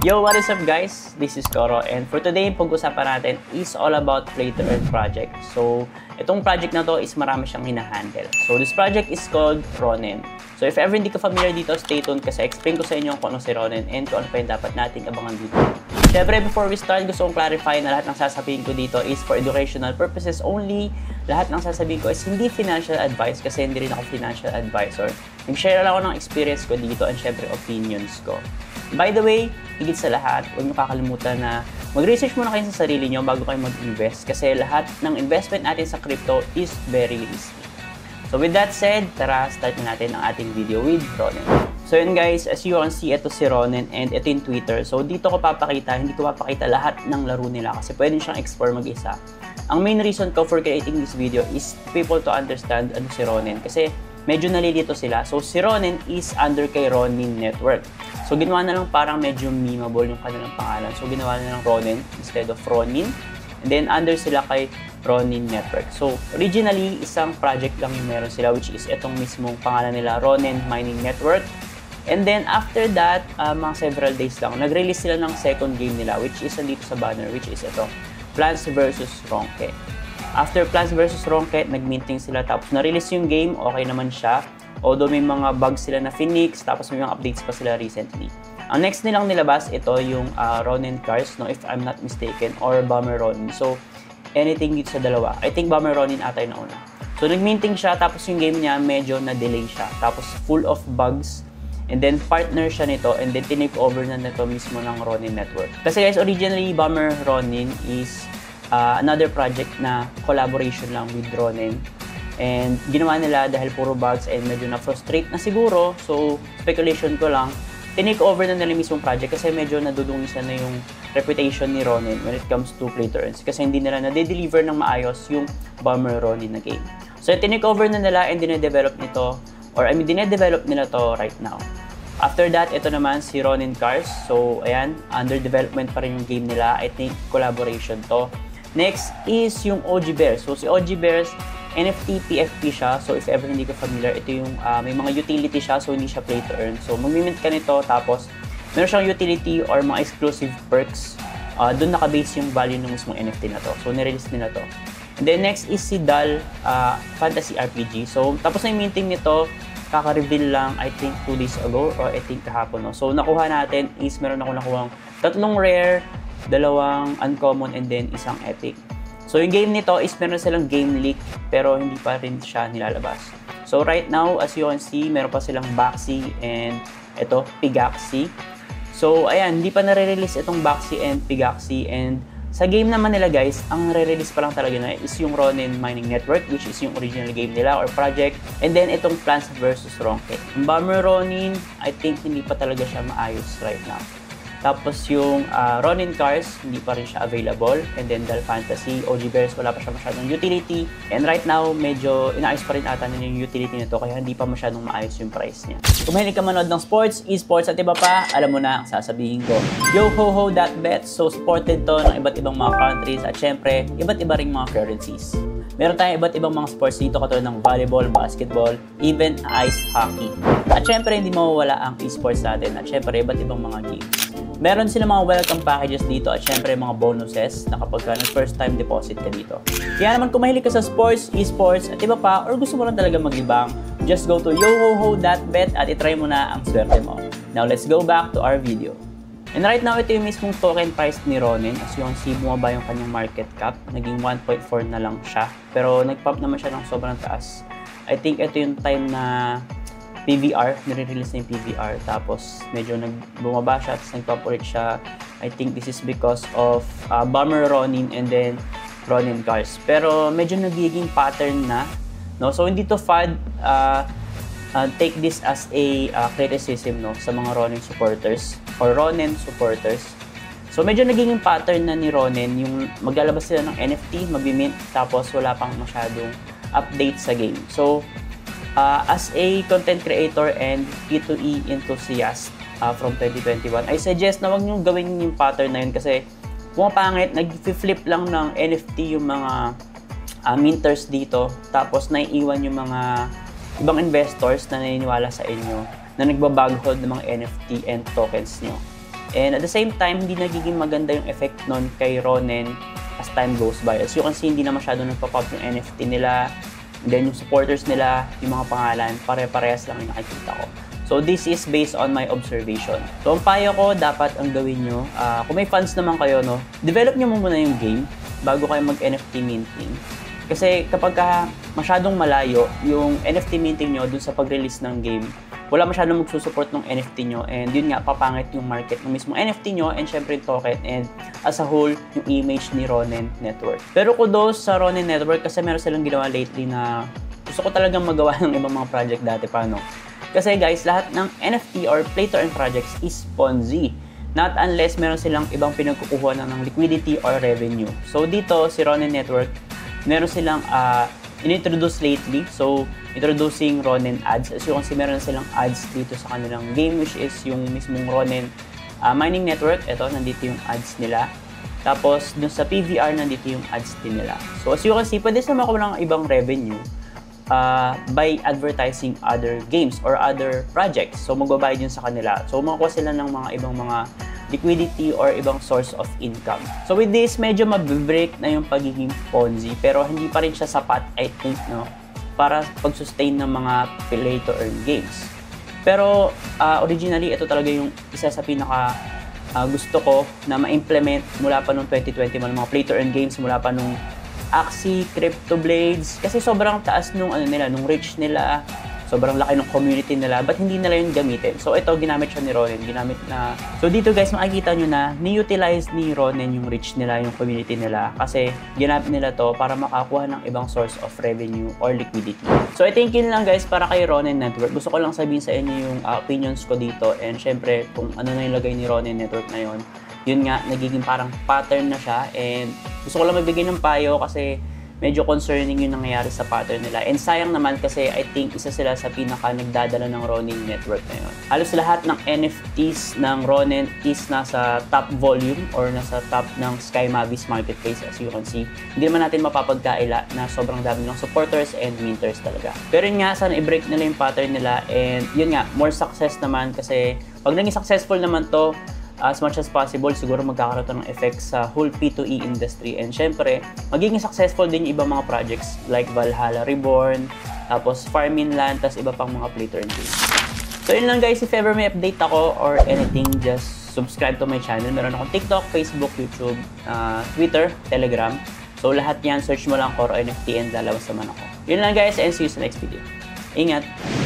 Yo, what is up guys? This is Koro, and for today, pag-usapan natin is all about play to earn project. So, itong project na to is marami siyang hinahandle. So, this project is called Ronin. So, if ever hindi ka familiar dito, stay tuned kasi explain ko sa inyo kung ano si Ronin and kung ano pa yung dapat nating abangan dito. Siyempre, before we start, gusto kong clarify na lahat ng sasabihin ko dito is for educational purposes only. Lahat ng sasabihin ko is hindi financial advice kasi hindi rin ako financial advisor. Nag-share lang ako ng experience ko dito and syempre opinions ko. By the way, higit sa lahat, huwag niyo kakalimutan na mag-research muna kayo sa sarili niyo bago kayo mag-invest kasi lahat ng investment natin sa crypto is very risky. So with that said, tara start na natin ang ating video with Ronin. So yun guys, as you can see, ito si Ronin and ito yung Twitter. So dito ko papakita, hindi ko papakita lahat ng laro nila kasi pwede siyang explore mag-isa. Ang main reason ko for creating this video is people to understand ano si Ronin kasi medyo nalilito sila. So si Ronin is under kay Ronin Network. So ginawa na lang parang medyo memeable yung kanilang pangalan. So ginawa na lang Ronin instead of Ronin. And then under sila kay Ronin Network. So originally, isang project lang yung meron sila which is itong mismong pangalan nila, Ronin Mining Network. And then after that, mga several days lang, nag-release sila ng second game nila which is nandito sa banner, which is ito, Plants vs. Ronke. After Plants vs. Ronke, nag-minting sila tapos na-release yung game, okay naman siya. Although may mga bugs sila na finix, tapos may mga updates pa sila recently. Ang next nilang nilabas, ito yung Ronin Cars, no, if I'm not mistaken, or Bomber Ronin. So, anything dito sa dalawa. I think Bomber Ronin ata yung nauna. So, nag-minting siya, tapos yung game niya medyo na-delay siya. Tapos, full of bugs. And then, partner siya nito, and then tinake over na nito mismo ng Ronin Network. Kasi guys, originally, Bomber Ronin is another project na collaboration lang with Ronin. And ginawa nila dahil puro bugs and medyo na-frustrate na siguro. So, speculation ko lang, tinake over na nila mismong project kasi medyo nadudungisan na yung reputation ni Ronin when it comes to play to earns. Kasi hindi nila na-deliver ng maayos yung Bomber Ronin na game. So, tinake over na nila and dinedevelop nito, or I mean, dinedevelop nila to right now. After that, ito naman si Ronin Cars. So, ayan, under development pa rin yung game nila. I think collaboration to. Next is yung OG Bears. So, si OG Bears, NFT PFP siya. So, if ever hindi ka familiar, ito yung may mga utility siya. So, hindi siya play to earn. So, mag-mint ka nito. Tapos, meron siyang utility or mga exclusive perks. Doon nakabase yung value ng mismong NFT na to. So, nirelease nila to. And then, next is si DAL Fantasy RPG. So, tapos na yung minting nito, kaka-reveal lang, I think, 2 days ago or I think kahapon. No? So, nakuha natin is meron ako nakuha 3 rare, 2 uncommon, and then isang epic. So, yung game nito is meron silang game leak pero hindi pa rin siya nilalabas. So, right now, as you can see, meron pa silang Baxi and ito, Pigaxi. So, ayan, hindi pa nare-release itong Baxi and Pigaxi. And sa game naman nila guys, ang nare-release pa lang talaga na is yung Ronin Mining Network which is yung original game nila or project. And then, itong Plants vs. Ronke. Ang Bomber Ronin, I think hindi pa talaga siya maayos right now. Tapos yung Ronin Cars, hindi pa rin siya available. And then Dal Fantasy, OG Bears, wala pa siya masyadong utility. And right now, medyo inaayos pa rin ata nila yung utility nito kaya hindi pa masyadong maayos yung price niya. Kung mahilig ka manood ng sports, esports at iba pa, alam mo na ang sasabihin ko. YoHoHo.bet, so supported to ng iba't ibang mga countries at syempre, iba't iba ring mga currencies. Meron tayong iba't ibang mga sports dito katulad ng volleyball, basketball, even ice hockey. At syempre, hindi mawawala ang esports natin at syempre, iba't ibang mga games. Meron sila mga welcome packages dito at syempre mga bonuses na kapag first time deposit ka dito. Kaya naman kung mahilig ka sa sports, esports at iba pa or gusto mo lang talaga maglibang, just go to yohoho.bet at itry mo na ang swerte mo. Now let's go back to our video. And right now, ito yung mismong token price ni Ronin. As you can see, bumaba yung kanyang market cap. Naging 1.4 na lang siya. Pero nag-pump naman siya ng sobrang taas. I think ito yung time na PVR, nire-release na yung PVR, tapos medyo bumaba siya, tapos nag-pump ulit siya. I think this is because of Bomber Ronin and then Ronin Cars. Pero medyo nagiging pattern na, no? So hindi to fad, take this as a criticism, no, sa mga Ronin supporters or Ronin supporters. So medyo nagiging pattern na ni Ronin, yung maglalabas sila ng NFT, mag-mint, tapos wala pang masyadong update sa game. So as a content creator and P2E enthusiast from 2021, I suggest na wag nyo gawin yung pattern na yun kasi pumapangit, nag-flip lang ng NFT yung mga minters dito, tapos naiiwan yung mga ibang investors na naniniwala sa inyo na nagbabag hold ng mga NFT and tokens nyo. And at the same time, hindi nagiging maganda yung effect nun kay Ronen as time goes by. As you can see, hindi na masyado nagpa-pop yung NFT nila. And then yung supporters nila, yung mga pangalan, pare-parehas lang yung nakikita ko. So this is based on my observation. So ang payo ko, dapat ang gawin nyo, kung may funds naman kayo, no, develop nyo muna yung game bago kayo mag-NFT minting. Kasi kapag masyadong malayo yung NFT minting nyo dun sa pag-release ng game, wala masyadong magsusupport ng NFT nyo, and yun nga, papangit yung market ng mismong NFT nyo, and syempre yung token, and as a whole, yung image ni Ronen Network. Pero kudos sa Ronen Network kasi meron silang ginawa lately na gusto ko talagang magawa ng ibang mga project dati pa, no? Kasi guys, lahat ng NFT or play-to-earn projects is Ponzi. Not unless meron silang ibang pinagkukuha ng liquidity or revenue. So dito, si Ronen Network, meron silang in-introduce lately. So, introducing Ronen ads. As you can see, meron silang ads dito sa kanilang game, which is yung mismong Ronen mining network. Ito, nandito yung ads nila. Tapos, dun sa PVR, nandito yung ads din nila. So, as you can see, pwede sa makuha ng ibang revenue by advertising other games or other projects. So, magbabayad yun sa kanila. So, makuha sila ng mga ibang mga liquidity or ibang source of income. So, with this, medyo mabibreak na yung pagiging Ponzi, pero hindi pa rin siya sapat, I think, no, para pag-sustain ng mga play-to-earn games. Pero, originally, ito talaga yung isa sa pinaka gusto ko na ma-implement mula pa noong 2020, mga play-to-earn games, mula pa nung Axie, Crypto Blades, kasi sobrang taas nung nung reach nila, sobrang laki ng community nila, but hindi nila yun gamitin. So ito, ginamit siya ni Ronen, So dito guys, makikita nyo na ni-utilize ni Ronen yung reach nila, yung community nila, kasi ginamit nila to para makakuha ng ibang source of revenue or liquidity. So I think yun lang guys para kay Ronen Network. Gusto ko lang sabihin sa inyo yung opinions ko dito, and syempre kung ano na yung lagay ni Ronen Network na yun nga, nagiging parang pattern na siya, and gusto ko lang magbigay ng payo kasi medyo concerning yung nangyayari sa pattern nila. And sayang naman kasi I think isa sila sa pinaka nagdadala ng Ronen Network na yun. Halos lahat ng NFTs ng Ronen is nasa top volume or nasa top ng Sky Mavis Marketplace, as you can see. Hindi naman natin mapapagkaila na sobrang dami ng supporters and minters talaga. Pero yun nga, sana i-break nila yung pattern nila, and yun nga, more success naman kasi pag naging successful naman to, as much as possible, siguro magkakaroon ng effect sa whole P2E industry. And syempre, magiging successful din yung ibang mga projects like Valhalla Reborn, tapos Farminland, tapos iba pang mga play-to-earn games. So yun lang guys, if ever may update ako or anything, just subscribe to my channel. Meron akong TikTok, Facebook, YouTube, Twitter, Telegram. So lahat yan, search mo lang Koro NFT and lalabas naman ako. Yun lang guys, and see you sa next video. Ingat!